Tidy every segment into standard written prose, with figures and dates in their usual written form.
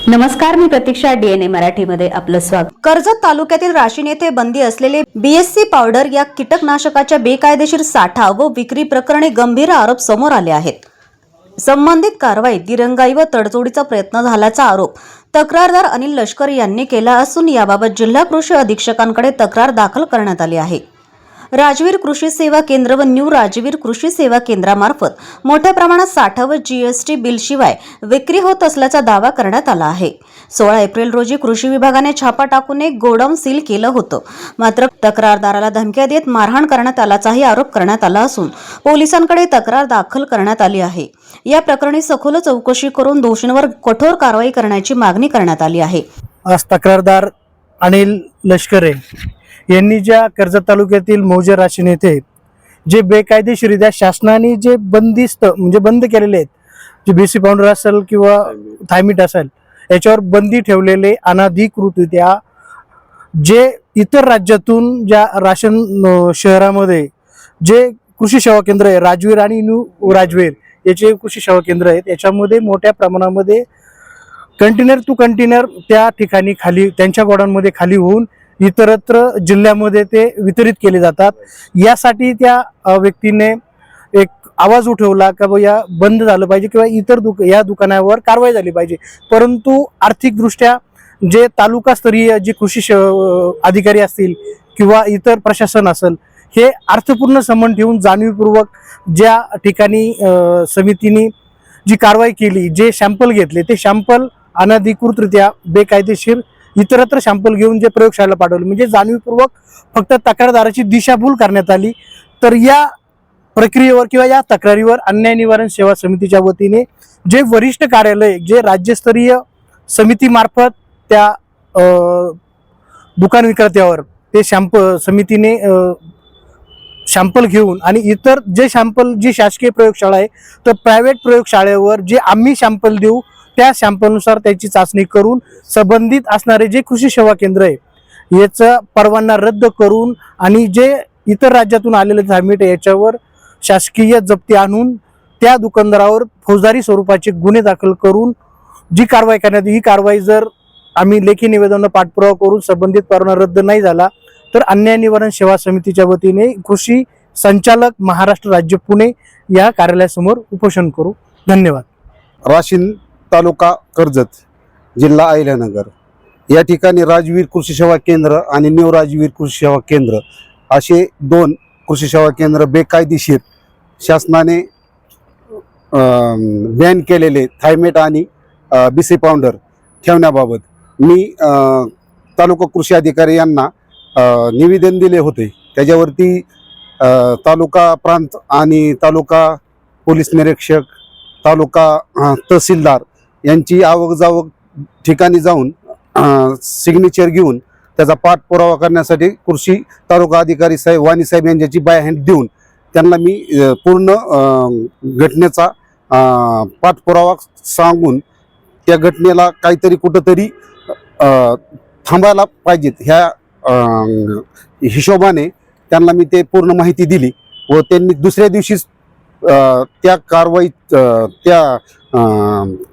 नमस्कार, मी प्रतीक्षा, DNA मराठीमध्ये आपलं स्वागत। कर्जत तालुक्यातील राशीन येथे बंदी असलेले BSC पावडर या कीटकनाशकाच्या बेकायदेशीर साठा व विक्री प्रकरणी गंभीर आरोप समोर आले आहेत। संबंधित कारवाईत दिरंगाई व तडजोडीचा प्रयत्न झाल्याचा आरोप तक्रारदार अनिल लष्कर यांनी केला असून याबाबत जिल्हा कृषी अधीक्षकांकडे तक्रार दाखल करण्यात आली आहे। राजवीर कृषी सेवा केंद्र व न्यू राजवीर कृषी सेवा केंद्रामार्फत मोठ्या प्रमाणात साठा व GST बिल शिवाय विक्री होत असल्याचा दावा करण्यात आला आहे। 16 एप्रिल रोजी कृषी विभागाने छापा टाकून एक गोडाऊन सील केलं होतं, मात्र तक्रारदाराला धमक्या देत मारहाण करण्यात आल्याचाही आरोप करण्यात आला असून पोलिसांकडे तक्रार दाखल करण्यात आली आहे। या प्रकरणी सखोल चौकशी करून दोषींवर कठोर कारवाई करण्याची मागणी करण्यात आली आहे। आज तक्रारदार अनिल लष्करे यांनी ज्या कर्जत तालुक्यातील मौजे राशीन येथे जे बेकायदेशीरित्या शासनाने जे बंदिस्त म्हणजे बंद केलेले आहेत, जे BSC पावडर असेल किंवा थायमिट असेल, याच्यावर बंदी ठेवलेले अनाधिकृतरित्या जे इतर राज्यातून ज्या राशन शहरामध्ये जे कृषी सेवा केंद्र आहे, राजवीर आणि न्यू राजवीर याचे कृषी सेवा केंद्र आहेत, याच्यामध्ये मोठ्या प्रमाणामध्ये कंटेनर टू कंटेनर त्या ठिकाणी खाली त्यांच्या गोडाऊनमध्ये खाली होऊन इतरत्र जिल्ह्यामध्ये ते वितरित केले जातात। यासाठी त्या व्यक्तीने एक आवाज उठवला का या बंद झालं पाहिजे किंवा इतर या दुकानावर कारवाई झाली पाहिजे, परंतु आर्थिकदृष्ट्या जे तालुकास्तरीय जे कृषी अधिकारी असतील किंवा इतर प्रशासन असेल, हे अर्थपूर्ण संबंध ठेवून जाणीवपूर्वक ज्या ठिकाणी समितीने जी कारवाई केली, जे सॅम्पल घेतले ते सॅम्पल अनधिकृतरित्या बेकायदेशीर इतरत्र सॅम्पल घेऊन जे प्रयोगशाळेला पाठवले, म्हणजे जाणीवपूर्वक फक्त तक्रारदाराची दिशाभूल करण्यात आली। तर या प्रक्रियेवर किंवा या तक्रारीवर अन्याय निवारण सेवा समितीच्या वतीने जे वरिष्ठ कार्यालय जे राज्यस्तरीय समितीमार्फत त्या दुकान विक्रेत्यावर ते समितीने सॅम्पल घेऊन आणि इतर जे सॅम्पल जी शासकीय प्रयोगशाळा आहे तर प्रायव्हेट प्रयोगशाळेवर जे आम्ही सॅम्पल देऊ त्या सॅम्पलनुसार त्याची चाचणी करून संबंधित असणारे जे कृषी सेवा केंद्र आहे याचा परवाना रद्द करून आणि जे इतर राज्यातून आलेले थायमिट याच्यावर शासकीय जप्ती आणून त्या दुकानदारावर फौजदारी स्वरूपाचे गुन्हे दाखल करून जी कारवाई करण्यात ही कारवाई जर आम्ही लेखी निवेदन पाठपुरावा करून संबंधित परवाना रद्द नाही झाला तर अन्याय निवारण सेवा समितीच्या वतीने कृषी संचालक महाराष्ट्र राज्य पुणे या कार्यालयासमोर उपोषण करू। धन्यवाद। राशीन तालुका कर्जत, जिल्हा अहिल्यानगर या ठिकाणी राजवीर कृषी सेवा केंद्र आणि न्यू राजवीर कृषी सेवा केंद्र असे दोन कृषी सेवा केंद्र बेकायदेशीर शासनाने बॅन केलेले थायमेट आणि BSC पावडर ठेवण्याबाबत मी तालुका कृषी अधिकारी यांना निवेदन दिले होते। त्याच्यावरती तालुका प्रांत आणि तालुका पोलीस निरीक्षक, तालुका तहसीलदार यांची आवक ठिकाणी जाऊन सिग्नेचर घेऊन त्याचा पाठपुरावा करण्यासाठी कृषी तालुका अधिकारी साहेब वाणी साहेब यांच्याची बाय हँड देऊन त्यांना मी पूर्ण घटनेचा पाठपुरावा सांगून त्या घटनेला काहीतरी कुठंतरी थांबायला पाहिजेत ह्या हिशोबाने त्यांना मी ते पूर्ण माहिती दिली व त्यांनी दुसऱ्या दिवशीच त्या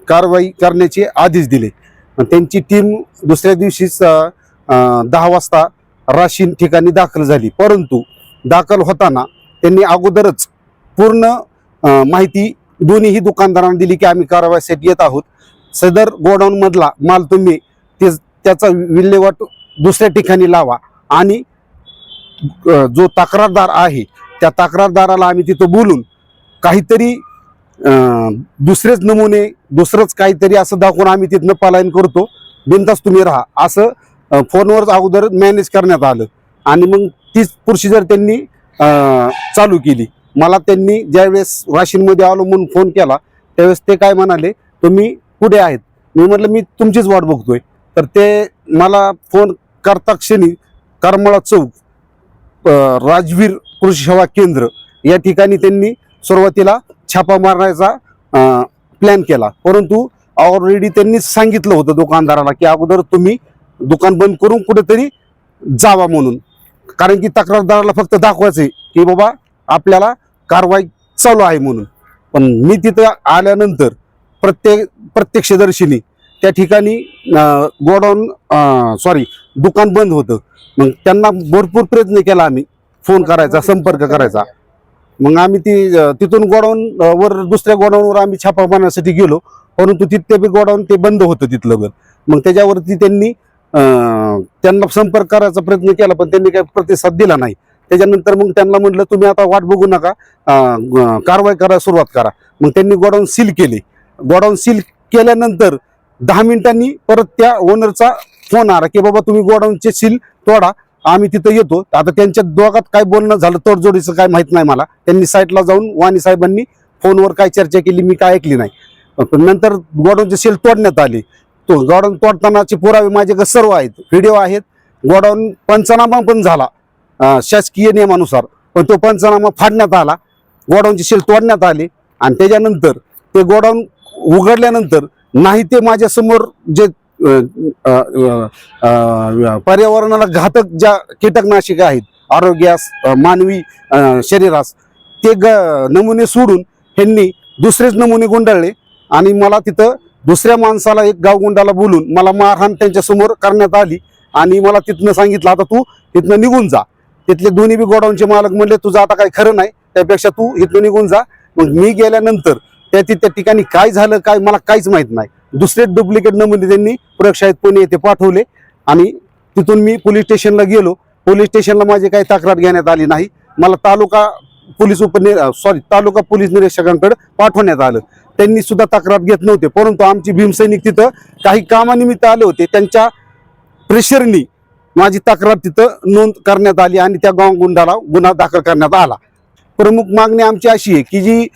कारवाई करण्याचे आदेश दिले। त्यांची टीम दुसऱ्या दिवशीच 10 वाजता राशीन ठिकाणी दाखल झाली, परंतु दाखल होताना त्यांनी अगोदरच पूर्ण माहिती दोन्हीही दुकानदारांना दिली की आम्ही कारवाईसाठी येत आहोत, सदर गोडाऊन मधला माल तुम्ही त्याचा विल्हेवाट दुसऱ्या ठिकाणी लावा आणि जो तक्रारदार आहे त्या तक्रारदाराला आम्ही तिथं बोलून काहीतरी दुसरेच नमुने दुसरंच काहीतरी असं दाखवून आम्ही तिथनं पलायन करतो, बिनधास्त तुम्ही राहा असं फोनवर अगोदर मॅनेज करण्यात आलं आणि मग तीच प्रोसिजर त्यांनी चालू केली। मला त्यांनी ज्यावेळेस राशीनमध्ये आलो म्हणून फोन केला त्यावेळेस ते काय म्हणाले, तुम्ही कुठे आहेत? मी म्हटलं मी तुमचीच वाट बघतोय। तर ते मला फोन करता क्षणी करमळा चौक राजवीर कृषी सेवा केंद्र या ठिकाणी त्यांनी सुरुवातीला छापा मारण्याचा प्लॅन केला, परंतु ऑलरेडी त्यांनी सांगितलं होतं दुकानदाराला की अगोदर तुम्ही दुकान बंद करून कुठेतरी जावा म्हणून, कारण की तक्रारदाराला फक्त दाखवायचे की बाबा आपल्याला कारवाई चालू आहे म्हणून। पण मी तिथं आल्यानंतर प्रत्यक्षदर्शीनी त्या ठिकाणी गोडाऊन दुकान बंद होतं. मग त्यांना भरपूर प्रयत्न केला आम्ही फोन करायचा, संपर्क करायचा. मग आम्ही तिथून गोडाऊन वर दुसऱ्या गोडाऊनवर आम्ही छापा मारण्यासाठी गेलो, परंतु तिथे बी गोडाऊन ते बंद होतं तिथलं घर. मग त्याच्यावरती त्यांना संपर्क करायचा प्रयत्न केला, पण त्यांनी काही प्रतिसाद दिला नाही. त्याच्यानंतर मग त्यांना म्हटलं तुम्ही आता वाट बघू नका, कारवाई करायला सुरुवात करा. मग त्यांनी गोडाऊन सील केले. गोडाऊन सील केल्यानंतर 10 मिनिटांनी परत त्या ओनरचा फोन आला की बाबा तुम्ही गोडाऊनचे सील तोडा, आम्ही तिथं येतो. आता त्यांच्या दोघात काय बोलणं झालं तडजोडीचं काय माहित नाही मला. त्यांनी साईटला जाऊन वाणी साहेबांनी फोनवर काय चर्चा केली मी काय ऐकली नाही. पण नंतर गोडाऊनचे सील तोडण्यात आले. तो गोडाऊन तोडतानाचे पुरावे माझ्याकडे सर्व आहेत, व्हिडिओ आहेत. गोडाऊन पंचनामा पण झाला शासकीय नियमानुसार, पण तो पंचनामा फाडण्यात आला, गोडाऊनचे सील तोडण्यात आले. आणि त्याच्यानंतर ते गोडाऊन उघडल्यानंतर नाही ते माझ्यासमोर जे पर्यावरणाला घातक ज्या कीटकनाशके आहेत आरोग्यास, मानवी शरीरास, ते नमुने सोडून ह्यांनी दुसरेच नमुने गुंडाळले. आणि मला तिथं दुसऱ्या माणसाला, एक गावगुंडाला बोलून मला मारहाण त्यांच्यासमोर करण्यात आली. आणि मला तिथनं सांगितलं आता तू तिथनं निघून जा. तिथले दोन्ही बी गोडाऊनचे मालक म्हणले तुझं आता काही खरं नाही, त्यापेक्षा तू इथनं निघून जा. मग मी गेल्यानंतर त्या ठिकाणी काय झालं काय मला काहीच माहित नाही. दुसरे डुप्लिकेट नमुने त्यांनी प्रयोगशाळेत पुणे येथे पाठवले. आणि तिथून मी पोलीस स्टेशनला गेलो. पोलीस स्टेशनला माझी काही तक्रार घेण्यात आली नाही. मला तालुका पोलीस निरीक्षकांकडे पाठवण्यात आलं. त्यांनी सुद्धा तक्रार घेत नव्हते. परंतु आमची भीमसैनिक तिथं काही कामानिमित्त आले होते, त्यांच्या प्रेशरनी माझी तक्रार तिथं नोंद करण्यात आली आणि त्या गावगुंडाला गुन्हा दाखल करण्यात आला. प्रमुख मागणी आमची अशी आहे की जी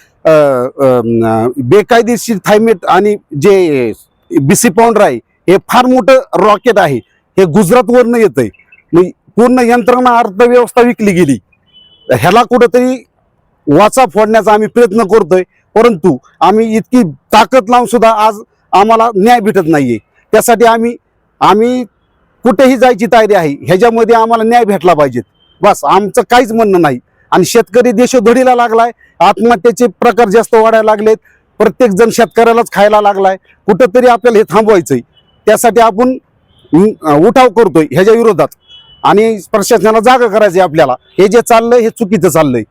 बेकायदेशीर थायमेट आणि जे BC पावडर आहे हे फार मोठं रॉकेट आहे. हे गुजरातवरनं येतंय. पूर्ण यंत्रणा अर्थव्यवस्था विकली गेली. ह्याला कुठंतरी वाचा फोडण्याचा आम्ही प्रयत्न करतोय, परंतु आम्ही इतकी ताकद लावून सुद्धा आज आम्हाला न्याय भेटत नाहीये. त्यासाठी आम्ही कुठेही जायची तयारी आहे. ह्याच्यामध्ये आम्हाला न्याय भेटला पाहिजे, बस आमचं काहीच म्हणणं नाही. आणि शेतकरी देशोधडीला लागलाय, आत्महत्येचे प्रकार जास्त वाढायला लागलेत, प्रत्येक जण शेतकऱ्यालाच खायला लागलाय. कुठंतरी आपल्याला हे थांबवायचंय. त्यासाठी आपण उठाव करतोय ह्याच्या विरोधात आणि प्रशासनाला जागा करायचंय आपल्याला. हे जे चाललंय हे चुकीचं चाललंय.